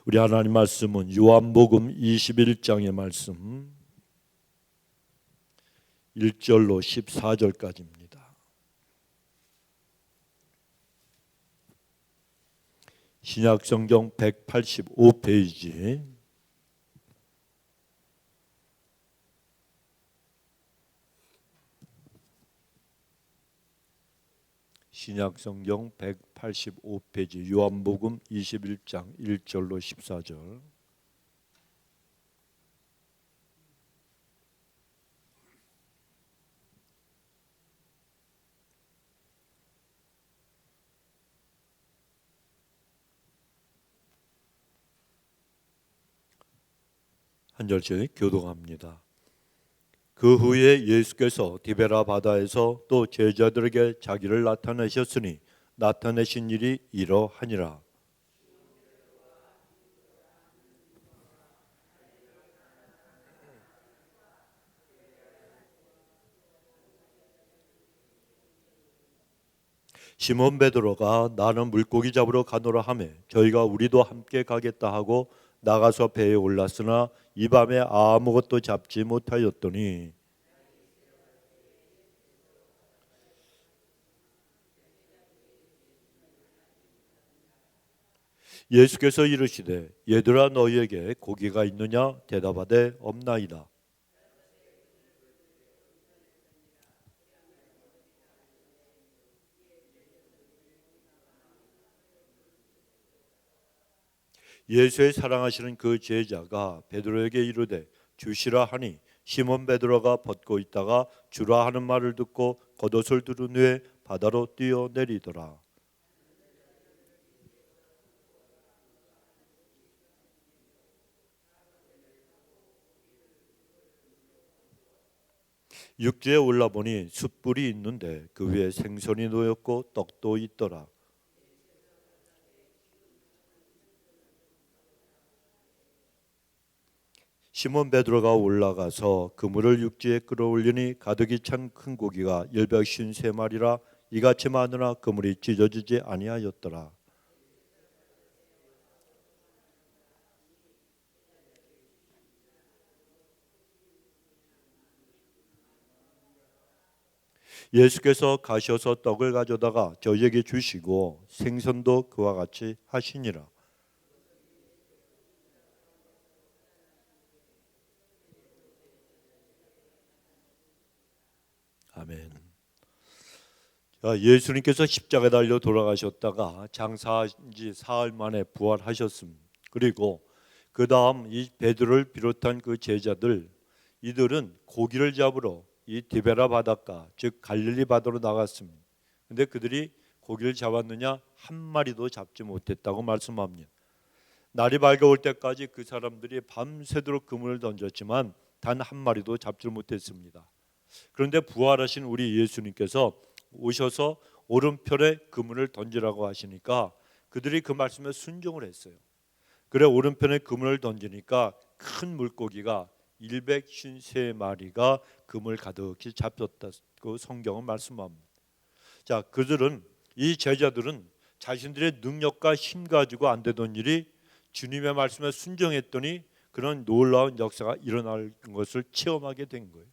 우리 하나님 말씀은 요한복음 21장의 말씀 1절로 14절까지입니다. 신약성경 185페이지 신약성경 185페이지 요한복음 21장 1절로 14절. 한 절씩 교독합니다. 그 후에 예수께서 디베라 바다에서 또 제자들에게 자기를 나타내셨으니 나타내신 일이 이러하니라. 시몬 베드로가 나는 물고기 잡으러 가노라 하매 저희가 우리도 함께 가겠다 하고 나가서 배에 올랐으나 이 밤에 아무것도 잡지 못하였더니 예수께서 이르시되 얘들아 너희에게 고기가 있느냐 대답하되 없나이다. 예수의 사랑하시는 그 제자가 베드로에게 이르되 주시라 하니 시몬 베드로가 벗고 있다가 주라 하는 말을 듣고 겉옷을 두른 후에 바다로 뛰어내리더라. 육지에 올라보니 숯불이 있는데 그 위에 생선이 놓였고 떡도 있더라. 시몬 베드로가 올라가서 그물을 육지에 끌어올리니 가득이 찬 큰 고기가 153마리라 이같이 많으나 그물이 찢어지지 아니하였더라. 예수께서 가셔서 떡을 가져다가 저희에게 주시고 생선도 그와 같이 하시니라. 아멘. 예수님께서 십자가에 달려 돌아가셨다가 장사한 지 사흘 만에 부활하셨습니다. 그리고 그 다음 이 베드로를 비롯한 그 제자들 이들은 고기를 잡으러 이 디베라 바닷가 즉 갈릴리 바다로 나갔습니다. 근데 그들이 고기를 잡았느냐 한 마리도 잡지 못했다고 말씀합니다. 날이 밝아올 때까지 그 사람들이 밤새도록 그물을 던졌지만 단 한 마리도 잡지 못했습니다. 그런데 부활하신 우리 예수님께서 오셔서 오른편에 그물을 던지라고 하시니까 그들이 그 말씀에 순종을 했어요. 그래 오른편에 그물을 던지니까 큰 물고기가 153마리가 그물 가득히 잡혔다고 성경은 말씀합니다. 자, 이 제자들은 자신들의 능력과 힘 가지고 안 되던 일이 주님의 말씀에 순종했더니 그런 놀라운 역사가 일어날 것을 체험하게 된 거예요.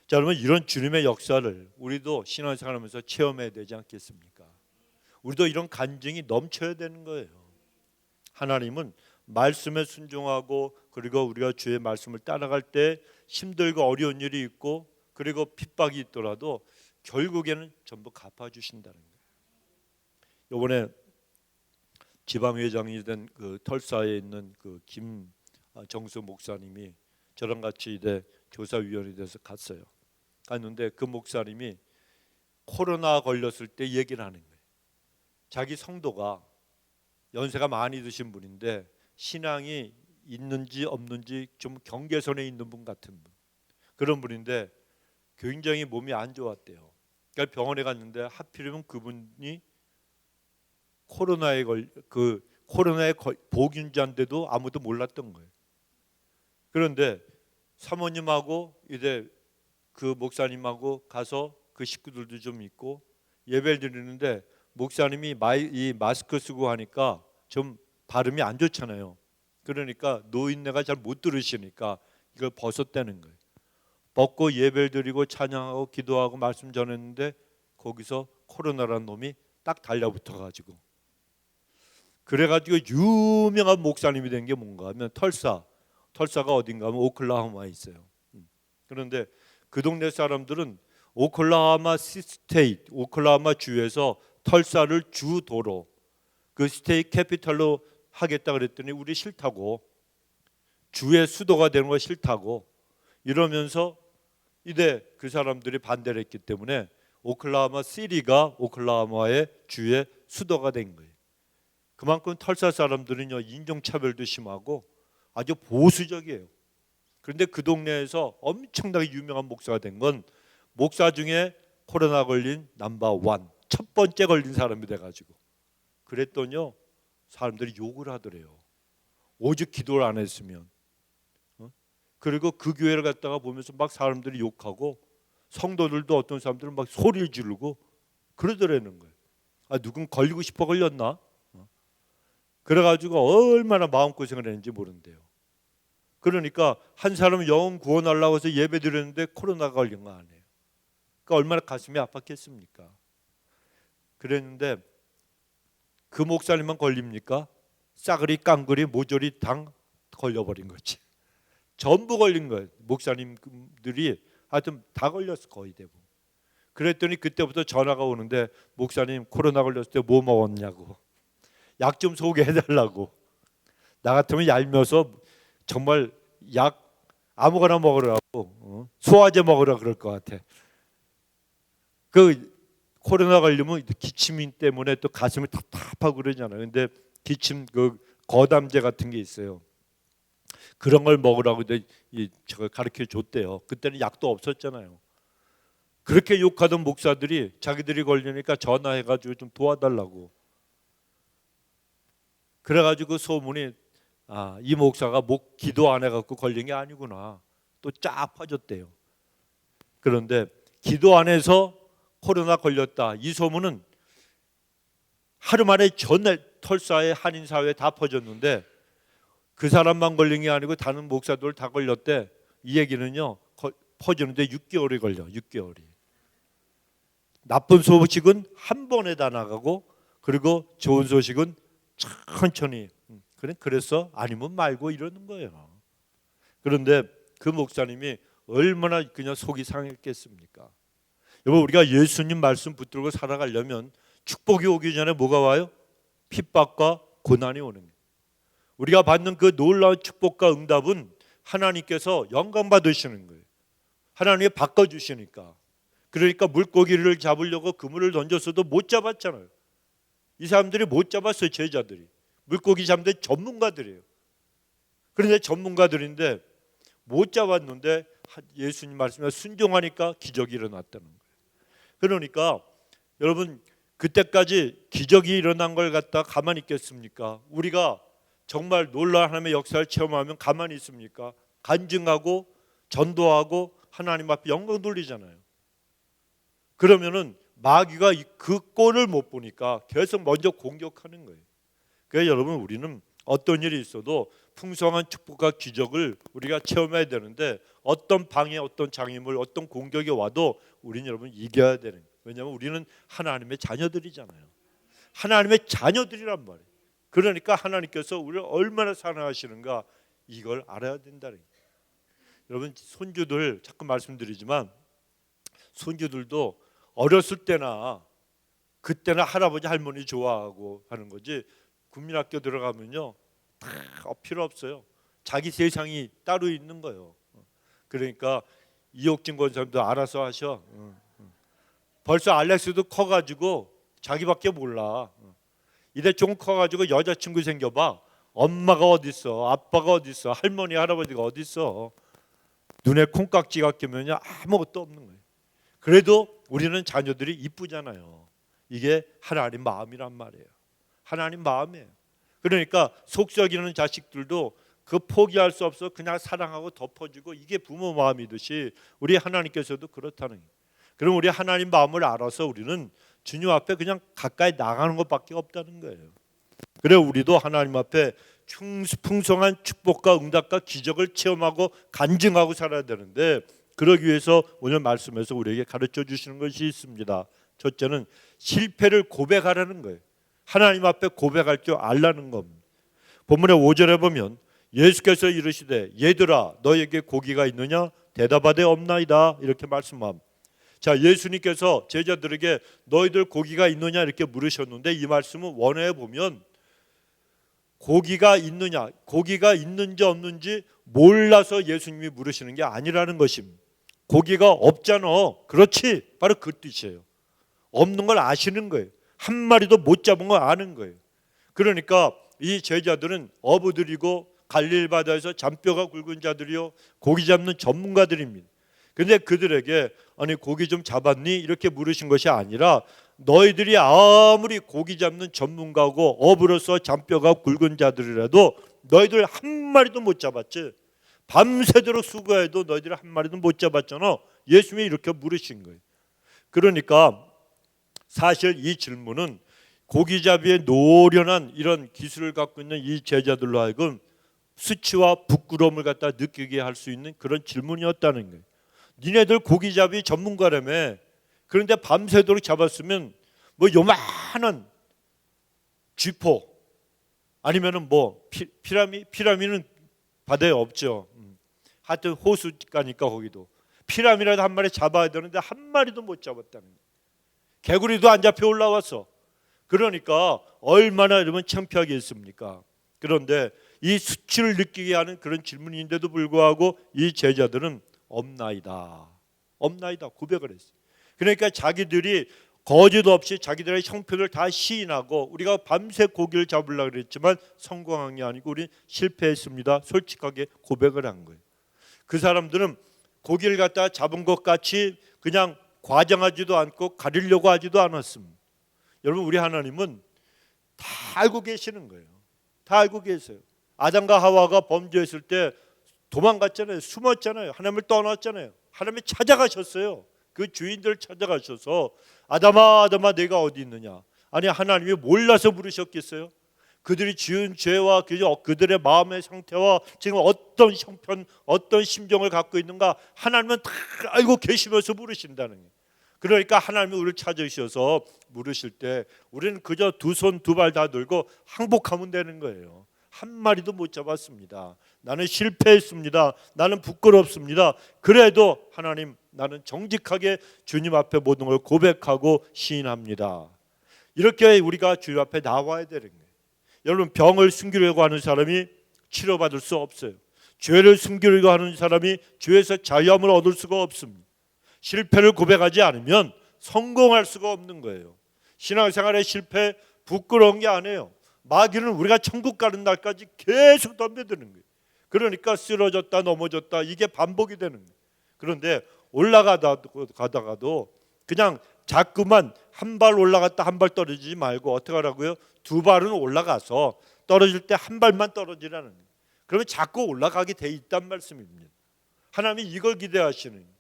자, 그러면 이런 주님의 역사를 우리도 신앙생활하면서 체험해야 되지 않겠습니까? 우리도 이런 간증이 넘쳐야 되는 거예요. 하나님은 말씀에 순종하고 그리고 우리가 주의 말씀을 따라갈 때 힘들고 어려운 일이 있고 그리고 핍박이 있더라도 결국에는 전부 갚아주신다는 거예요. 이번에 지방회장이 된 그 털사에 있는 그 김정수 목사님이 저랑 같이 이제 교사위원이 돼서 갔어요. 갔는데 그 목사님이 코로나 걸렸을 때 얘기를 하는 거예요. 자기 성도가 연세가 많이 드신 분인데 신앙이 있는지 없는지 좀 경계선에 있는 분 같은 분, 그런 분인데 굉장히 몸이 안 좋았대요. 그러니까 병원에 갔는데 하필이면 그분이 코로나에 보균자인데도 아무도 몰랐던 거예요. 그런데 사모님하고 이제 그 목사님하고 가서 그 식구들도 좀 있고 예배를 드리는데 목사님이 이 마스크 쓰고 하니까 좀 발음이 안 좋잖아요. 그러니까 노인네가 잘 못 들으시니까 이걸 벗었다는 거예요. 벗고 예배를 드리고 찬양하고 기도하고 말씀 전했는데 거기서 코로나라는 놈이 딱 달려붙어가지고, 그래가지고 유명한 목사님이 된 게 뭔가 하면 털사가 어딘가 하면 오클라호마에 있어요. 그런데 그 동네 사람들은 오클라호마 스테이트, 오클라호마 주에서 털사를 주도로 그 스테이트 캐피탈로 하겠다 그랬더니 우리 싫다고, 주의 수도가 되는 거 싫다고 이러면서 이제 그 사람들이 반대를 했기 때문에 오클라호마 시리가 오클라호마의 주의 수도가 된 거예요. 그만큼 털사 사람들은요 인종차별도 심하고 아주 보수적이에요. 그런데 그 동네에서 엄청나게 유명한 목사가 된 건 목사 중에 코로나 걸린 넘버 원, 첫 번째 걸린 사람이 돼가지고, 그랬더니요 사람들이 욕을 하더래요. 오직 기도를 안 했으면. 그리고 그 교회를 갔다가 보면서 막 사람들이 욕하고 성도들도 어떤 사람들은 막 소리를 지르고 그러더라는 거예요. 아, 누군 걸리고 싶어 걸렸나? 그래가지고 얼마나 마음고생을 했는지 모른대요. 그러니까 한 사람 영혼 구원하려고 해서 예배 드렸는데 코로나가 걸린 거 아니에요. 그러니까 얼마나 가슴이 아팠겠습니까? 그랬는데 그 목사님만 걸립니까? 싸그리 깡그리 모조리 당 걸려버린 거지. 전부 걸린 거예요. 목사님들이 하여튼 다 걸렸어, 거의 대부분. 그랬더니 그때부터 전화가 오는데 목사님 코로나 걸렸을 때 뭐 먹었냐고, 약 좀 소개해달라고. 나 같으면 얄미워서 정말 약 아무거나 먹으라고, 소화제 먹으라 그럴 것 같아. 그 코로나 걸리면 기침 때문에 또 가슴이 답답하고 그러잖아요. 근데 기침 그 거담제 같은 게 있어요. 그런 걸 먹으라고 저걸 가르쳐 줬대요. 그때는 약도 없었잖아요. 그렇게 욕하던 목사들이 자기들이 걸리니까 전화해가지고 좀 도와달라고. 그래가지고 소문이, 아, 이 목사가 목 기도 안 해갖고 걸린 게 아니구나, 또 쫙 퍼졌대요. 그런데 기도 안 해서 코로나 걸렸다, 이 소문은 하루 만에 전 털사회 한인사회에 다 퍼졌는데 그 사람만 걸린 게 아니고 다른 목사들 다 걸렸대. 이 얘기는요 퍼지는데 6개월이 걸려. 6개월이. 나쁜 소식은 한 번에 다 나가고, 그리고 좋은 소식은 천천히. 그래서 아니면 말고 이러는 거예요. 그런데 그 목사님이 얼마나 그냥 속이 상했겠습니까? 여러분, 우리가 예수님 말씀 붙들고 살아가려면 축복이 오기 전에 뭐가 와요? 핍박과 고난이 오는 거예요. 우리가 받는 그 놀라운 축복과 응답은 하나님께서 영광 받으시는 거예요. 하나님이 바꿔주시니까. 그러니까 물고기를 잡으려고 그물을 던졌어도 못 잡았잖아요. 이 사람들이 못 잡았어요. 제자들이. 물고기 잡는 전문가들이에요. 그런데 전문가들인데 못 잡았는데 예수님 말씀에 순종하니까 기적이 일어났다는 거예요. 그러니까 여러분, 그때까지 기적이 일어난 걸 갖다 가만히 있겠습니까? 우리가 정말 놀라운 하나님의 역사를 체험하면 가만히 있습니까? 간증하고 전도하고 하나님 앞에 영광 돌리잖아요. 그러면은 마귀가 그 꼴을 못 보니까 계속 먼저 공격하는 거예요. 그래서 여러분, 우리는 어떤 일이 있어도 풍성한 축복과 기적을 우리가 체험해야 되는데, 어떤 방해, 어떤 장애물, 어떤 공격이 와도 우리는 여러분 이겨야 되는 거예요. 왜냐하면 우리는 하나님의 자녀들이잖아요. 하나님의 자녀들이란 말이에요. 그러니까 하나님께서 우리를 얼마나 사랑하시는가 이걸 알아야 된다는 거예요. 여러분, 손주들 자꾸 말씀드리지만 손주들도 어렸을 때나 그때나 할아버지 할머니 좋아하고 하는 거지, 국민학교 들어가면요 다 필요 없어요. 자기 세상이 따로 있는 거예요. 그러니까 이옥진 권사님도 알아서 하셔. 벌써 알렉스도 커가지고 자기밖에 몰라. 이래 좀 커가지고 여자친구 생겨봐. 엄마가 어딨어, 아빠가 어딨어, 할머니 할아버지가 어딨어. 눈에 콩깍지가 끼면요 아무것도 없는 거예요. 그래도 우리는 자녀들이 이쁘잖아요. 이게 하나님 마음이란 말이에요. 하나님 마음이에요. 그러니까 속썩이는 자식들도 그 포기할 수 없어 그냥 사랑하고 덮어주고, 이게 부모 마음이듯이 우리 하나님께서도 그렇다는 거예요. 그럼 우리 하나님 마음을 알아서 우리는 주님 앞에 그냥 가까이 나가는 것밖에 없다는 거예요. 그래 우리도 하나님 앞에 풍성한 축복과 응답과 기적을 체험하고 간증하고 살아야 되는데, 그러기 위해서 오늘 말씀에서 우리에게 가르쳐 주시는 것이 있습니다. 첫째는 실패를 고백하라는 거예요. 하나님 앞에 고백할 줄 알라는 겁니다. 본문의 5절에 보면 예수께서 이르시되 얘들아 너에게 고기가 있느냐? 대답하되 없나이다. 이렇게 말씀합니다. 자, 예수님께서 제자들에게 너희들 고기가 있느냐 이렇게 물으셨는데, 이 말씀은 원어에 보면 고기가 있느냐, 고기가 있는지 없는지 몰라서 예수님이 물으시는 게 아니라는 것입니다. 고기가 없잖아. 그렇지. 바로 그 뜻이에요. 없는 걸 아시는 거예요. 한 마리도 못 잡은 걸 아는 거예요. 그러니까 이 제자들은 어부들이고 갈릴리 바다에서 잔뼈가 굵은 자들이요 고기 잡는 전문가들입니다. 그런데 그들에게 아니 고기 좀 잡았니? 이렇게 물으신 것이 아니라 너희들이 아무리 고기 잡는 전문가고 어부로서 잔뼈가 굵은 자들이라도 너희들 한 마리도 못 잡았지. 밤새도록 수고해도 너희들 한 마리도 못 잡았잖아. 예수님이 이렇게 물으신 거예요. 그러니까 사실 이 질문은 고기잡이의 노련한 이런 기술을 갖고 있는 이 제자들로 하여금 수치와 부끄러움을 갖다 느끼게 할 수 있는 그런 질문이었다는 거예요. 니네들 고기잡이 전문가라며. 그런데 밤새도록 잡았으면 뭐 요만한 쥐포 아니면은 뭐 피라미는 바다에 없죠. 하여튼 호수가니까 거기도 피라미라도 한 마리 잡아야 되는데 한 마리도 못 잡았다는 거예요. 개구리도 안 잡혀 올라왔어. 그러니까 얼마나 이러면 창피하겠습니까? 그런데 이 수치를 느끼게 하는 그런 질문인데도 불구하고 이 제자들은 없나이다, 없나이다 고백을 했어요. 그러니까 자기들이 거짓 없이 자기들의 형편을 다 시인하고 우리가 밤새 고기를 잡으려고 그랬지만 성공한 게 아니고 우리 실패했습니다. 솔직하게 고백을 한 거예요. 그 사람들은 고기를 갖다 잡은 것 같이 그냥 과장하지도 않고 가리려고 하지도 않았습니다. 여러분 우리 하나님은 다 알고 계시는 거예요. 다 알고 계세요. 아담과 하와가 범죄했을 때 도망갔잖아요. 숨었잖아요. 하나님을 떠났잖아요. 하나님이 찾아가셨어요. 그 주인들 찾아가셔서 아담아 아담아 내가 어디 있느냐. 아니 하나님이 몰라서 부르셨겠어요? 그들이 지은 죄와 그들의 마음의 상태와 지금 어떤 형편 어떤 심정을 갖고 있는가 하나님은 다 알고 계시면서 부르신다는 거예요. 그러니까 하나님이 우리를 찾으셔서 물으실 때 우리는 그저 두 손 두 발 다 들고 항복하면 되는 거예요. 한 마리도 못 잡았습니다. 나는 실패했습니다. 나는 부끄럽습니다. 그래도 하나님 나는 정직하게 주님 앞에 모든 걸 고백하고 시인합니다. 이렇게 우리가 주님 앞에 나와야 되는 거예요. 여러분 병을 숨기려고 하는 사람이 치료받을 수 없어요. 죄를 숨기려고 하는 사람이 죄에서 자유함을 얻을 수가 없습니다. 실패를 고백하지 않으면 성공할 수가 없는 거예요. 신앙생활의 실패 부끄러운 게 아니에요. 마귀는 우리가 천국 가는 날까지 계속 덤벼드는 거예요. 그러니까 쓰러졌다 넘어졌다 이게 반복이 되는 거예요. 그런데 올라가다가도 그냥 자꾸만 한 발 올라갔다 한 발 떨어지지 말고 어떻게 하라고요? 두 발은 올라가서 떨어질 때 한 발만 떨어지라는 거예요. 그러면 자꾸 올라가게 돼 있단 말씀입니다. 하나님이 이걸 기대하시는 거예요.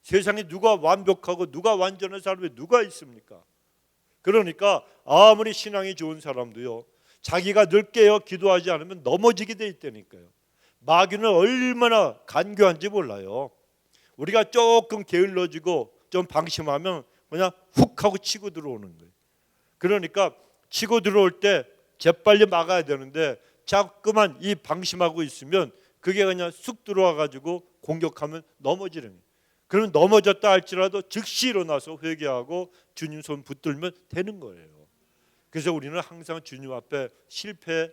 세상에 누가 완벽하고 누가 완전한 사람이 누가 있습니까? 그러니까 아무리 신앙이 좋은 사람도요 자기가 늘 깨어 기도하지 않으면 넘어지게 돼 있다니까요. 마귀는 얼마나 간교한지 몰라요. 우리가 조금 게을러지고 좀 방심하면 그냥 훅 하고 치고 들어오는 거예요. 그러니까 치고 들어올 때 재빨리 막아야 되는데 자꾸만 이 방심하고 있으면 그게 그냥 쑥 들어와 가지고 공격하면 넘어지는 거예요. 그럼 넘어졌다 할지라도 즉시 일어나서 회개하고 주님 손 붙들면 되는 거예요. 그래서 우리는 항상 주님 앞에 실패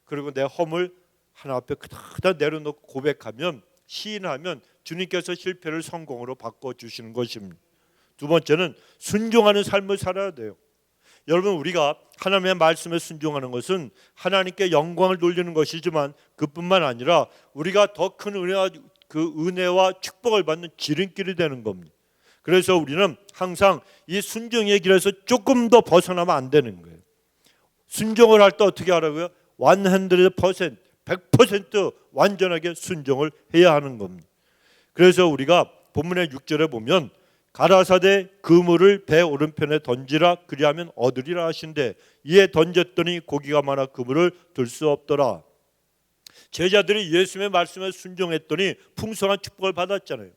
그리고 내 허물 하나 앞에 그다 내려놓고 고백하면 시인하면 주님께서 실패를 성공으로 바꿔주시는 것입니다. 두 번째는 순종하는 삶을 살아야 돼요. 여러분 우리가 하나님의 말씀에 순종하는 것은 하나님께 영광을 돌리는 것이지만 그뿐만 아니라 우리가 더 큰 은혜와 축복을 받는 지름길이 되는 겁니다. 그래서 우리는 항상 이 순종의 길에서 조금 더 벗어나면 안 되는 거예요. 순종을 할 때 어떻게 하라고요? 100%, 100% 완전하게 순종을 해야 하는 겁니다. 그래서 우리가 본문의 6절에 보면 가라사대 그물을 배 오른편에 던지라 그리하면 얻으리라 하신대 이에 던졌더니 고기가 많아 그물을 들 수 없더라. 제자들이 예수님의 말씀에 순종했더니 풍성한 축복을 받았잖아요.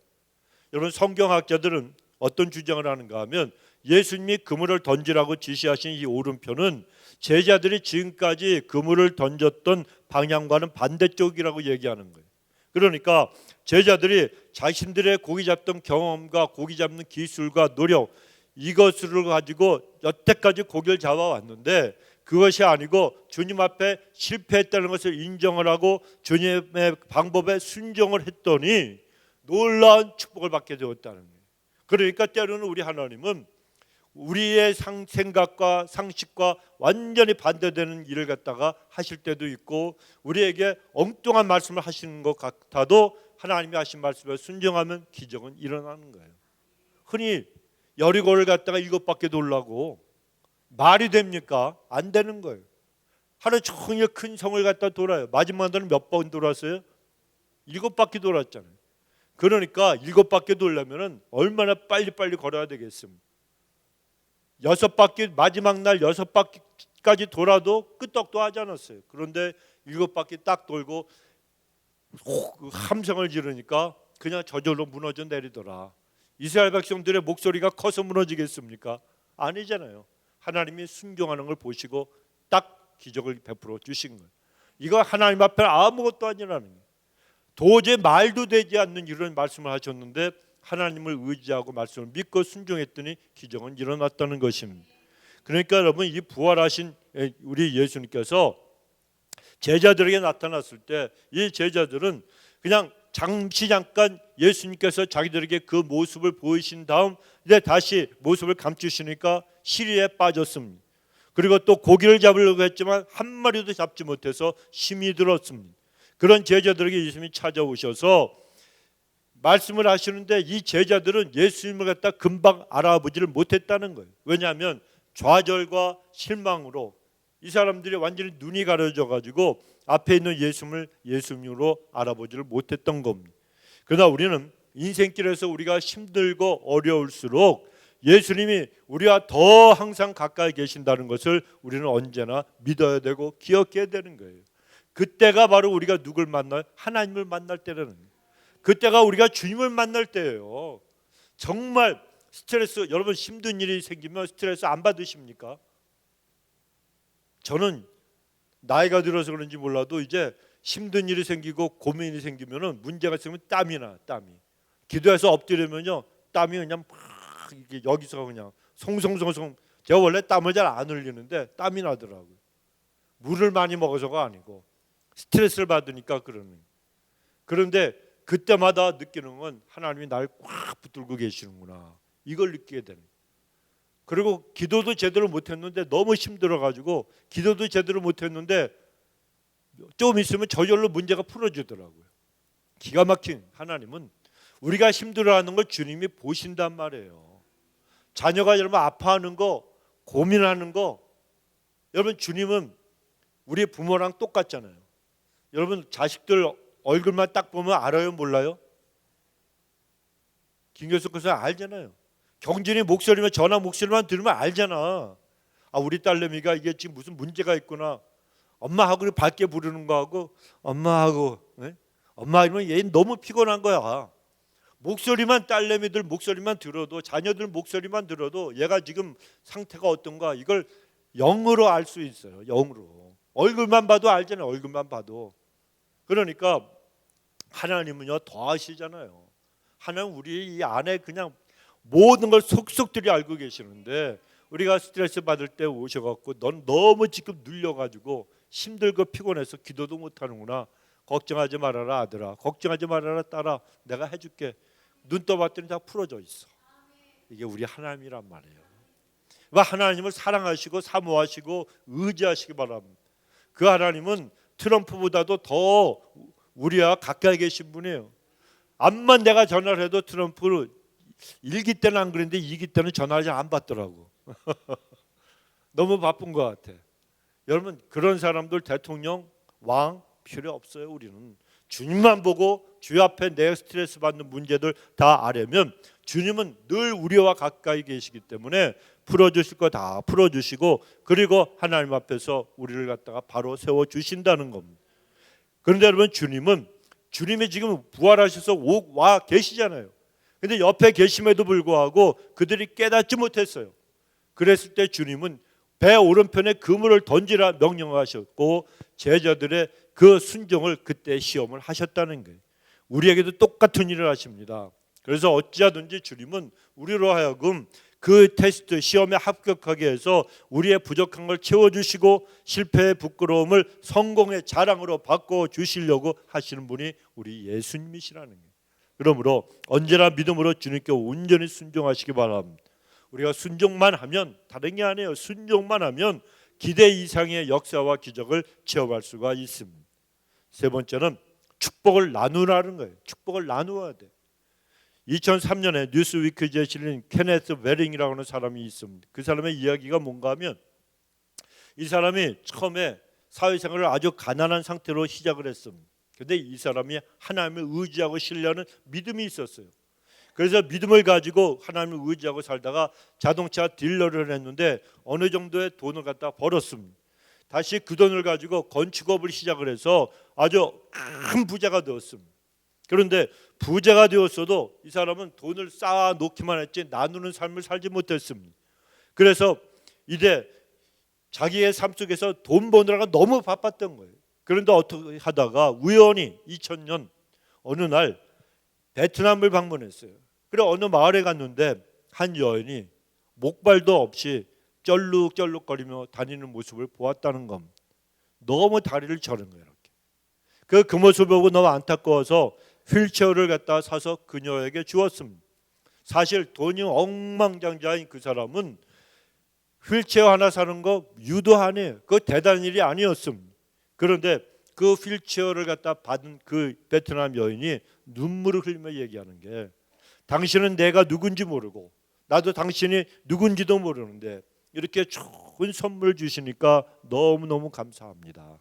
여러분, 성경학자들은 어떤 주장을 하는가 하면 예수님이 그물을 던지라고 지시하신 이 오른편은 제자들이 지금까지 그물을 던졌던 방향과는 반대쪽이라고 얘기하는 거예요. 그러니까 제자들이 자신들의 고기 잡던 경험과 고기 잡는 기술과 노력, 이것을 가지고 여태까지 고기를 잡아왔는데 그것이 아니고 주님 앞에 실패했다는 것을 인정을 하고 주님의 방법에 순종을 했더니 놀라운 축복을 받게 되었다는 거예요. 그러니까 때로는 우리 하나님은 우리의 생각과 상식과 완전히 반대되는 일을 갖다가 하실 때도 있고, 우리에게 엉뚱한 말씀을 하시는 것 같아도 하나님이 하신 말씀에 순종하면 기적은 일어나는 거예요. 흔히 여리고를 갖다가 7바퀴 돌라고 말이 됩니까? 안 되는 거예요. 하루 종일 큰 성을 갖다 돌아요. 마지막에는 몇 번 돌았어요? 7바퀴 돌았잖아요. 그러니까 7바퀴 돌려면 얼마나 빨리빨리 걸어야 되겠습니까? 6바퀴, 마지막 날 6바퀴까지 돌아도 끄떡도 하지 않았어요. 그런데 7바퀴 딱 돌고 함성을 지르니까 그냥 저절로 무너져 내리더라. 이스라엘 백성들의 목소리가 커서 무너지겠습니까? 아니잖아요. 하나님이 순종하는 걸 보시고 딱 기적을 베풀어 주신 거예요. 이거 하나님 앞에 아무것도 아니라는 거예요. 도저히 말도 되지 않는 이런 말씀을 하셨는데 하나님을 의지하고 말씀을 믿고 순종했더니 기적은 일어났다는 것입니다. 그러니까 여러분, 이 부활하신 우리 예수님께서 제자들에게 나타났을 때 이 제자들은 그냥 잠깐 예수님께서 자기들에게 그 모습을 보이신 다음 이제 다시 모습을 감추시니까 시리에 빠졌습니다. 그리고 또 고기를 잡으려고 했지만 한 마리도 잡지 못해서 힘이 들었습니다. 그런 제자들에게 예수님이 찾아오셔서 말씀을 하시는데 이 제자들은 예수님을 갖다 금방 알아보지를 못했다는 거예요. 왜냐하면 좌절과 실망으로 이 사람들이 완전히 눈이 가려져 가지고 앞에 있는 예수님을 예수님으로 알아보지를 못했던 겁니다. 그러나 우리는 인생길에서 우리가 힘들고 어려울수록 예수님이 우리와 더 항상 가까이 계신다는 것을 우리는 언제나 믿어야 되고 기억해야 되는 거예요. 그때가 바로 우리가 누굴 만나요? 하나님을 만날 때라는 거예요. 그때가 우리가 주님을 만날 때예요. 정말 스트레스, 여러분 힘든 일이 생기면 스트레스 안 받으십니까? 저는 나이가 들어서 그런지 몰라도 이제 힘든 일이 생기고 고민이 생기면은 문제가 있으면 땀이 나. 기도해서 엎드리면요 땀이 그냥 막 이게 여기서 그냥 송송송송. 제가 원래 땀을 잘 안 흘리는데 땀이 나더라고요. 물을 많이 먹어서가 아니고 스트레스를 받으니까 그러는. 그런데 그때마다 느끼는 건 하나님이 날 꽉 붙들고 계시는구나, 이걸 느끼게 되는. 그리고 기도도 제대로 못했는데 너무 힘들어가지고 기도도 제대로 못했는데 좀 있으면 저절로 문제가 풀어지더라고요. 기가 막힌 하나님은 우리가 힘들어하는 걸 주님이 보신단 말이에요. 자녀가 여러분 아파하는 거, 고민하는 거, 여러분 주님은 우리 부모랑 똑같잖아요. 여러분 자식들 얼굴만 딱 보면 알아요, 몰라요? 김교수 교수 알잖아요. 경진이 목소리만, 전화 목소리만 들으면 알잖아. 아, 우리 딸내미가 이게 지금 무슨 문제가 있구나. 엄마하고 밝게 부르는 거하고 엄마하고, 네? 엄마 이러면 얘 너무 피곤한 거야. 목소리만, 딸내미들 목소리만 들어도, 자녀들 목소리만 들어도 얘가 지금 상태가 어떤가 이걸 영으로 알 수 있어요. 영으로. 얼굴만 봐도 알잖아요. 얼굴만 봐도. 그러니까 하나님은요 더 아시잖아요. 하나님 우리 이 안에 그냥 모든 걸 속속들이 알고 계시는데 우리가 스트레스 받을 때 오셔갖고 넌 너무 지금 눌려가지고 힘들고 피곤해서 기도도 못하는구나. 걱정하지 말아라 아들아, 걱정하지 말아라 딸아, 내가 해줄게. 눈 떠봤더니 다 풀어져 있어. 이게 우리 하나님이란 말이에요. 하나님을 사랑하시고 사모하시고 의지하시기 바랍니다. 그 하나님은 트럼프보다도 더 우리와 가까이 계신 분이에요. 암만 내가 전화를 해도 트럼프를 1기 때는 안 그랬는데 2기 때는 전화를 잘 안 받더라고. 너무 바쁜 것 같아. 여러분 그런 사람들 대통령, 왕 필요 없어요. 우리는 주님만 보고 주 앞에 내 스트레스 받는 문제들 다 알려면 주님은 늘 우리와 가까이 계시기 때문에 풀어주실 거 다 풀어주시고, 그리고 하나님 앞에서 우리를 갖다가 바로 세워주신다는 겁니다. 그런데 여러분, 주님이 지금 부활하셔서 와 계시잖아요. 근데 옆에 계심에도 불구하고 그들이 깨닫지 못했어요. 그랬을 때 주님은 배 오른편에 그물을 던지라 명령하셨고, 제자들의 그 순종을 그때 시험을 하셨다는 거예요. 우리에게도 똑같은 일을 하십니다. 그래서 어찌하든지 주님은 우리로 하여금 그 테스트 시험에 합격하게 해서 우리의 부족한 걸 채워주시고, 실패의 부끄러움을 성공의 자랑으로 바꿔주시려고 하시는 분이 우리 예수님이시라는 거예요. 그러므로 언제나 믿음으로 주님께 온전히 순종하시기 바랍니다. 우리가 순종만 하면, 다른 게 아니에요, 순종만 하면 기대 이상의 역사와 기적을 체험할 수가 있습니다. 세 번째는 축복을 나누라는 거예요. 축복을 나누어야 돼. 2003년에 뉴스위크지에 실린 케네스 베링이라고 하는 사람이 있습니다. 그 사람의 이야기가 뭔가 하면, 이 사람이 처음에 사회생활을 아주 가난한 상태로 시작을 했습니다. 그런데 이 사람이 하나님을 의지하고 신뢰하는 믿음이 있었어요. 그래서 믿음을 가지고 하나님을 의지하고 살다가 자동차 딜러를 했는데 어느 정도의 돈을 갖다 벌었습니다. 다시 그 돈을 가지고 건축업을 시작을 해서 아주 큰 부자가 되었습니다. 그런데 부자가 되었어도 이 사람은 돈을 쌓아 놓기만 했지 나누는 삶을 살지 못했습니다. 그래서 이제 자기의 삶 속에서 돈 버느라가 너무 바빴던 거예요. 그런데 어떻게 하다가 우연히 2000년 어느 날 베트남을 방문했어요. 그래 어느 마을에 갔는데 한 여인이 목발도 없이 쩔룩쩔룩거리며 다니는 모습을 보았다는 겁니다. 너무 다리를 저는 거예요. 이렇게. 그 모습을 보고 너무 안타까워서 휠체어를 갖다 사서 그녀에게 주었습니다. 사실 돈이 엉망장자인 그 사람은 휠체어 하나 사는 거 유도 아니에요. 그거 대단한 일이 아니었습니다. 그런데 그 휠체어를 갖다 받은 그 베트남 여인이 눈물을 흘리며 얘기하는 게, 당신은 내가 누군지 모르고 나도 당신이 누군지도 모르는데 이렇게 좋은 선물 주시니까 너무너무 감사합니다.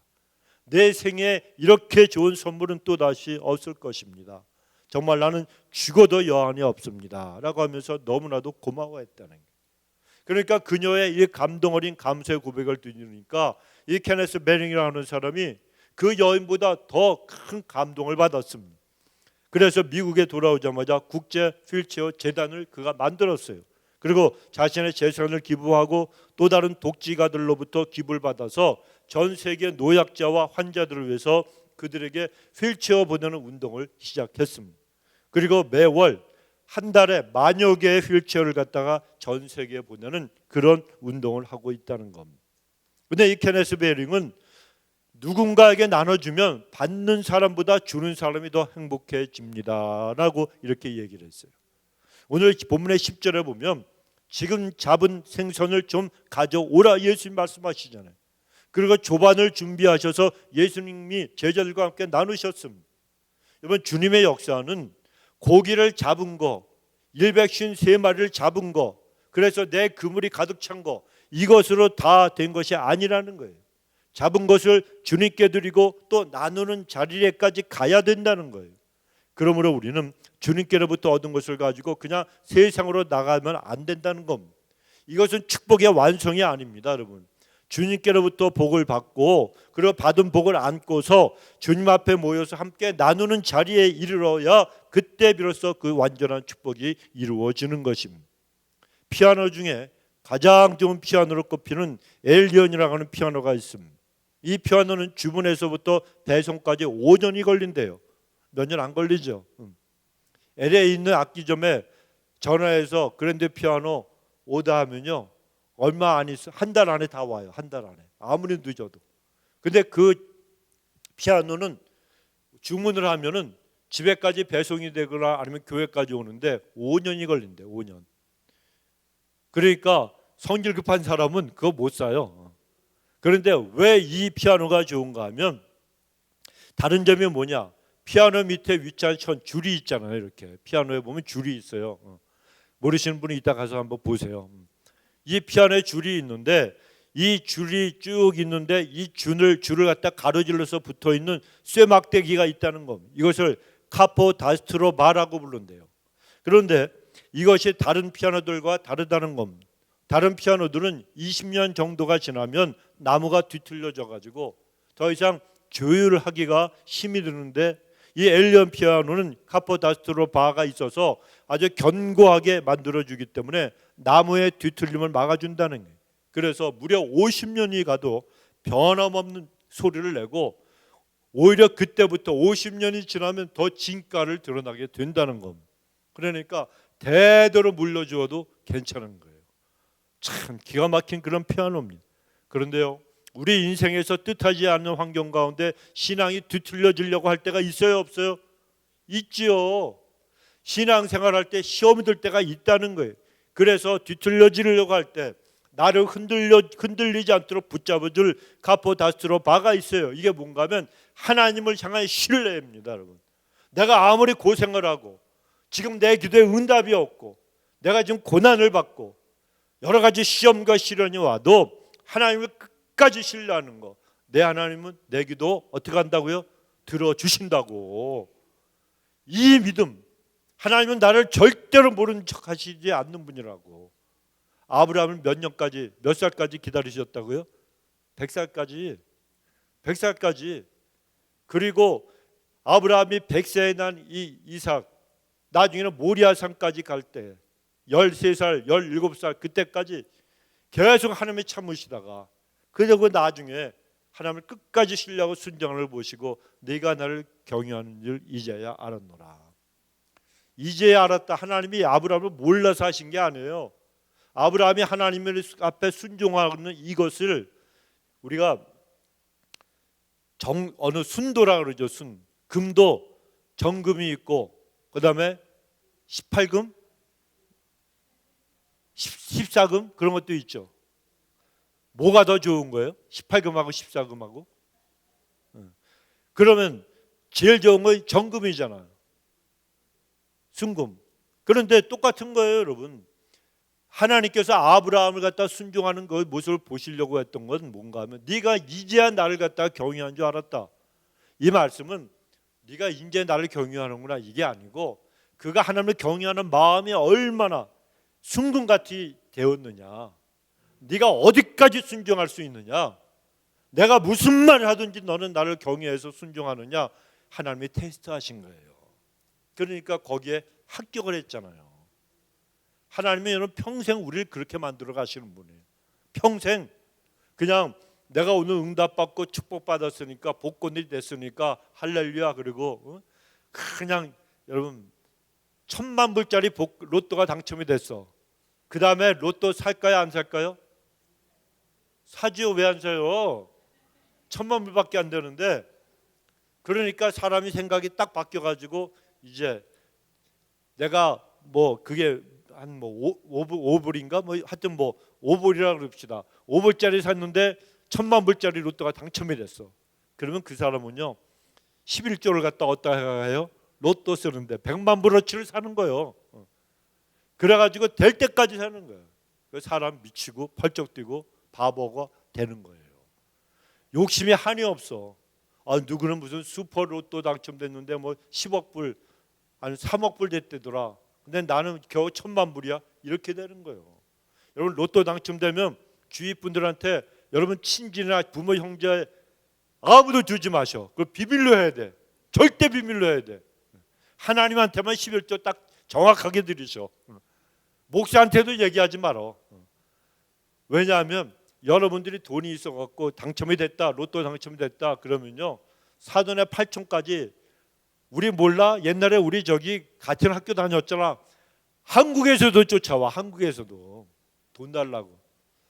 내 생에 이렇게 좋은 선물은 또다시 없을 것입니다. 정말 나는 죽어도 여한이 없습니다 라고 하면서 너무나도 고마워했다는 거예요. 그러니까 그녀의 이 감동 어린 감사의 고백을 들으니까 이 케네스 베링이라는 사람이 그 여인보다 더 큰 감동을 받았습니다. 그래서 미국에 돌아오자마자 국제 휠체어 재단을 그가 만들었어요. 그리고 자신의 재산을 기부하고 또 다른 독지가들로부터 기부를 받아서 전 세계 노약자와 환자들을 위해서 그들에게 휠체어 보내는 운동을 시작했습니다. 그리고 매월 한 달에 만여 개의 휠체어를 갖다가 전 세계에 보내는 그런 운동을 하고 있다는 겁니다. 그런데 이 케네스 베링은 누군가에게 나눠주면 받는 사람보다 주는 사람이 더 행복해집니다 라고 이렇게 얘기를 했어요. 오늘 본문의 10절에 보면 지금 잡은 생선을 좀 가져오라 예수님 말씀하시잖아요. 그리고 조반을 준비하셔서 예수님이 제자들과 함께 나누셨습니다. 여러분, 주님의 역사는 고기를 잡은 거, 153마리를 잡은 거, 그래서 내 그물이 가득 찬 거, 이것으로 다 된 것이 아니라는 거예요. 잡은 것을 주님께 드리고 또 나누는 자리에까지 가야 된다는 거예요. 그러므로 우리는 주님께로부터 얻은 것을 가지고 그냥 세상으로 나가면 안 된다는 겁니다. 이것은 축복의 완성이 아닙니다, 여러분. 주님께로부터 복을 받고 그리고 받은 복을 안고서 주님 앞에 모여서 함께 나누는 자리에 이르러야 그때 비로소 그 완전한 축복이 이루어지는 것입니다. 피아노 중에 가장 좋은 피아노로 꼽히는 엘리언이라고 하는 피아노가 있습니다. 이 피아노는 주문에서부터 배송까지 5년이 걸린대요. 몇 년 안 걸리죠. LA에 있는 악기점에 전화해서 그랜드 피아노 오더하면요, 얼마 안 있어, 한 달 안에 다 와요. 한 달 안에, 아무리 늦어도. 근데 그 피아노는 주문을 하면은 집에까지 배송이 되거나 아니면 교회까지 오는데 5년이 걸린대. 5년. 그러니까 성질 급한 사람은 그거 못 사요. 그런데 왜 이 피아노가 좋은가 하면 다른 점이 뭐냐? 피아노 밑에 위치한 줄이 있잖아요. 이렇게 피아노에 보면 줄이 있어요. 모르시는 분이 이따 가서 한번 보세요. 이 피아노에 줄이 있는데 이 줄이 쭉 있는데 이 줄을 갖다 가로질러서 붙어 있는 쇠막대기가 있다는 겁니다. 이것을 카포 다스트로 마라고 부른대요. 그런데 이것이 다른 피아노들과 다르다는 겁니다. 다른 피아노들은 20년 정도가 지나면 나무가 뒤틀려져 가지고 더 이상 조율하기가 힘이 드는데 이 엘리언 피아노는 카포다스트로 바가 있어서 아주 견고하게 만들어주기 때문에 나무의 뒤틀림을 막아준다는 거예요. 그래서 무려 50년이 가도 변함없는 소리를 내고 오히려 그때부터 50년이 지나면 더 진가를 드러나게 된다는 겁니다. 그러니까 대대로 물려주어도 괜찮은 거예요. 참 기가 막힌 그런 피아노입니다. 그런데요, 우리 인생에서 뜻하지 않는 환경 가운데 신앙이 뒤틀려지려고 할 때가 있어요, 없어요? 있지요. 신앙생활할 때 시험이 들 때가 있다는 거예요. 그래서 뒤틀려지려고 할 때 나를 흔들리지 않도록 붙잡아줄 카포다스트로 바가 있어요. 이게 뭔가 하면 하나님을 향한 신뢰입니다, 여러분. 내가 아무리 고생을 하고 지금 내 기도에 응답이 없고 내가 지금 고난을 받고 여러 가지 시험과 시련이 와도 하나님을 끝까지 신뢰하는 거. 내 하나님은 내 기도 어떻게 한다고요? 들어주신다고. 이 믿음, 하나님은 나를 절대로 모르는 척 하시지 않는 분이라고. 아브라함은 몇 살까지 기다리셨다고요? 100살까지. 100살까지. 그리고 아브라함이 100세에 난 이 이삭, 나중에는 모리아산까지 갈 때 13살, 17살 그때까지 계속 하나님이 참으시다가 그리고 나중에 하나님을 끝까지 신뢰하고 순종을 보시고 네가 나를 경유하는 줄 이제야 알았노라. 이제야 알았다. 하나님이 아브라함을 몰라서 하신 게 아니에요. 아브라함이 하나님 앞에 순종하는 이것을 우리가 어느 순도라 그러죠. 금도 정금이 있고 그 다음에 18금, 14금 그런 것도 있죠. 뭐가 더 좋은 거예요? 18금하고 14금하고? 그러면 제일 좋은 건 정금이잖아요. 순금. 그런데 똑같은 거예요, 여러분. 하나님께서 아브라함을 갖다 순종하는 그 모습을 보시려고 했던 건 뭔가 하면 네가 이제야 나를 갖다 경유한 줄 알았다. 이 말씀은 네가 이제 나를 경유하는구나 이게 아니고 그가 하나님을 경유하는 마음이 얼마나 순금같이 되었느냐. 네가 어디까지 순종할 수 있느냐. 내가 무슨 말을 하든지 너는 나를 경유해서 순종하느냐. 하나님이 테스트하신 거예요. 그러니까 거기에 합격을 했잖아요. 하나님은 여러분 평생 우리를 그렇게 만들어 가시는 분이에요. 평생 그냥 내가 오늘 응답받고 축복받았으니까 복권이 됐으니까 할렐루야 그리고 그냥 여러분 1,000만 불짜리 로또가 당첨이 됐어. 그 다음에 로또 살까요 안 살까요? 사지요. 왜 안 사요? 1,000만 불밖에 안 되는데. 그러니까 사람이 생각이 딱 바뀌어가지고 이제 내가 뭐 그게 한 뭐 5불인가 뭐 하여튼 뭐 5불이라 그럽시다. 5불짜리 샀는데 1,000만 불짜리 로또가 당첨이 됐어. 그러면 그 사람은요 11조를 갖다 어디다 해요? 로또 쓰는데 100만 불어치를 사는 거예요. 그래가지고 될 때까지 사는 거예요. 그 사람 미치고 펄쩍 뛰고 바보가 되는 거예요. 욕심이 한이 없어. 누구는 무슨 슈퍼 로또 당첨됐는데 뭐 10억 불 아니 3억 불 됐대더라. 근데 나는 겨우 1,000만 불이야. 이렇게 되는 거예요. 여러분 로또 당첨되면 주위 분들한테 여러분 친지나 부모 형제 아무도 주지 마셔. 그걸 비밀로 해야 돼. 절대 비밀로 해야 돼. 하나님한테만 11조 딱 정확하게 드리셔. 목사한테도 얘기하지 말어. 왜냐하면 여러분들이 돈이 있어갖고 당첨이 됐다, 로또 당첨이 됐다 그러면요 사돈의 8촌까지 우리 몰라? 옛날에 우리 저기 같은 학교 다녔잖아. 한국에서도 쫓아와. 한국에서도 돈 달라고.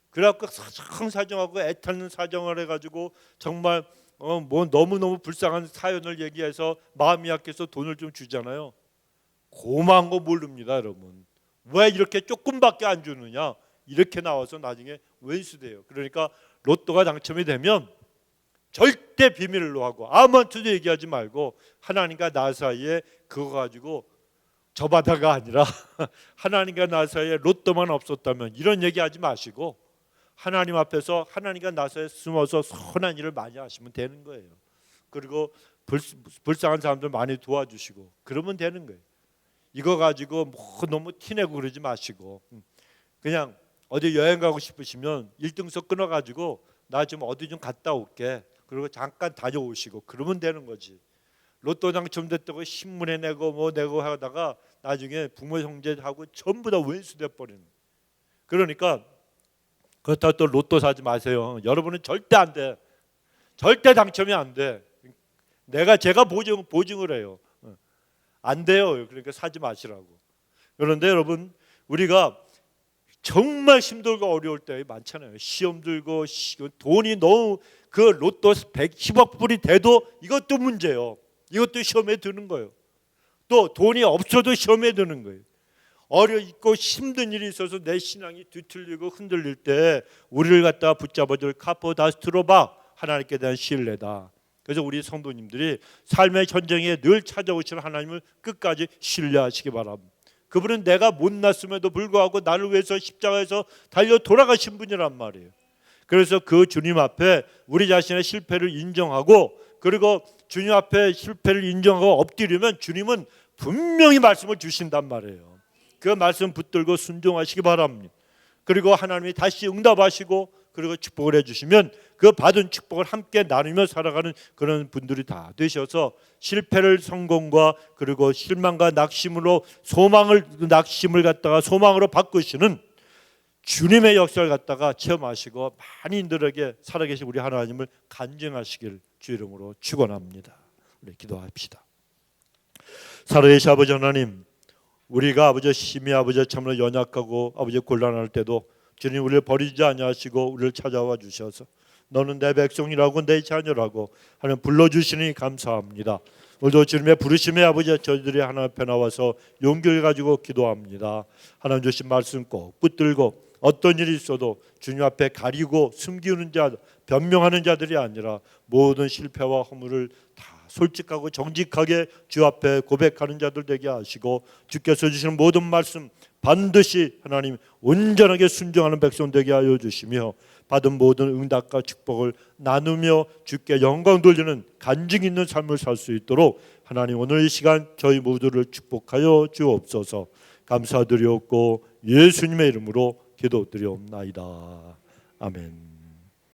그래갖고 사정하고 애타는 사정을 해가지고 정말 뭐 너무너무 불쌍한 사연을 얘기해서 마음이 약해서 돈을 좀 주잖아요. 고마운 거 모릅니다, 여러분. 왜 이렇게 조금밖에 안 주느냐? 이렇게 나와서 나중에 왼수돼요. 그러니까 로또가 당첨이 되면 절대 비밀로 하고 아무한테도 얘기하지 말고 하나님과 나 사이에 그거 가지고 저 바다가 아니라 하나님과 나 사이에 로또만 없었다면 이런 얘기하지 마시고 하나님 앞에서 하나님과 나 사이에 숨어서 선한 일을 많이 하시면 되는 거예요. 그리고 불쌍한 사람들 많이 도와주시고 그러면 되는 거예요. 이거 가지고 뭐 너무 티내고 그러지 마시고 그냥 어디 여행 가고 싶으시면 1등석 끊어가지고 나 좀 어디 좀 갔다 올게. 그리고 잠깐 다녀오시고 그러면 되는 거지. 로또 당첨됐다고 신문에 내고 뭐 내고 하다가 나중에 부모 형제하고 전부 다 왼수돼 버리는. 그러니까 그렇다고 또 로또 사지 마세요. 여러분은 절대 안 돼. 절대 당첨이 안 돼. 제가 보증을 해요. 안 돼요. 그러니까 사지 마시라고. 그런데 여러분 우리가 정말 힘들고 어려울 때 많잖아요. 시험 들고 돈이 너무 그 로또 110억 불이 돼도 이것도 문제예요. 이것도 시험에 드는 거예요. 또 돈이 없어도 시험에 드는 거예요. 어려 있고 힘든 일이 있어서 내 신앙이 뒤틀리고 흔들릴 때 우리를 갖다가 붙잡아줄 카포다스트로바 하나님께 대한 신뢰다. 그래서 우리 성도님들이 삶의 전쟁에 늘 찾아오시는 하나님을 끝까지 신뢰하시기 바랍니다. 그분은 내가 못났음에도 불구하고 나를 위해서 십자가에서 달려 돌아가신 분이란 말이에요. 그래서 그 주님 앞에 우리 자신의 실패를 인정하고 그리고 주님 앞에 실패를 인정하고 엎드리면 주님은 분명히 말씀을 주신단 말이에요. 그 말씀 붙들고 순종하시기 바랍니다. 그리고 하나님이 다시 응답하시고 그리고 축복을 해주시면 그 받은 축복을 함께 나누며 살아가는 그런 분들이 다 되셔서 실패를 성공과 그리고 실망과 낙심으로 낙심을 갖다가 소망으로 바꾸시는 주님의 역사를 갖다가 체험하시고 많은 이들에게 살아계신 우리 하나님을 간증하시길 주 이름으로 축원합니다. 우리 기도합시다. 살아계신 아버지 하나님, 우리가 아버지 심히 아버지 참으로 연약하고 아버지 곤란할 때도 주님 우리를 버리지 아니하시고 우리를 찾아와 주셔서 너는 내 백성이라고 내 자녀라고 하는 불러주시니 감사합니다. 오늘도 주님의 부르심에 아버지 저희들이 하나님 앞에 나와서 용기를 가지고 기도합니다. 하나님 주신 말씀 꼭 붙들고 어떤 일이 있어도 주님 앞에 가리고 숨기는 자, 변명하는 자들이 아니라 모든 실패와 허물을 다 솔직하고 정직하게 주 앞에 고백하는 자들 되게 하시고 주께서 주시는 모든 말씀 반드시 하나님 온전하게 순종하는 백성 되게 하여 주시며 받은 모든 응답과 축복을 나누며 주께 영광 돌리는 간증 있는 삶을 살 수 있도록 하나님 오늘 이 시간 저희 모두를 축복하여 주옵소서. 감사드리옵고 예수님의 이름으로 기도드리옵나이다. 아멘.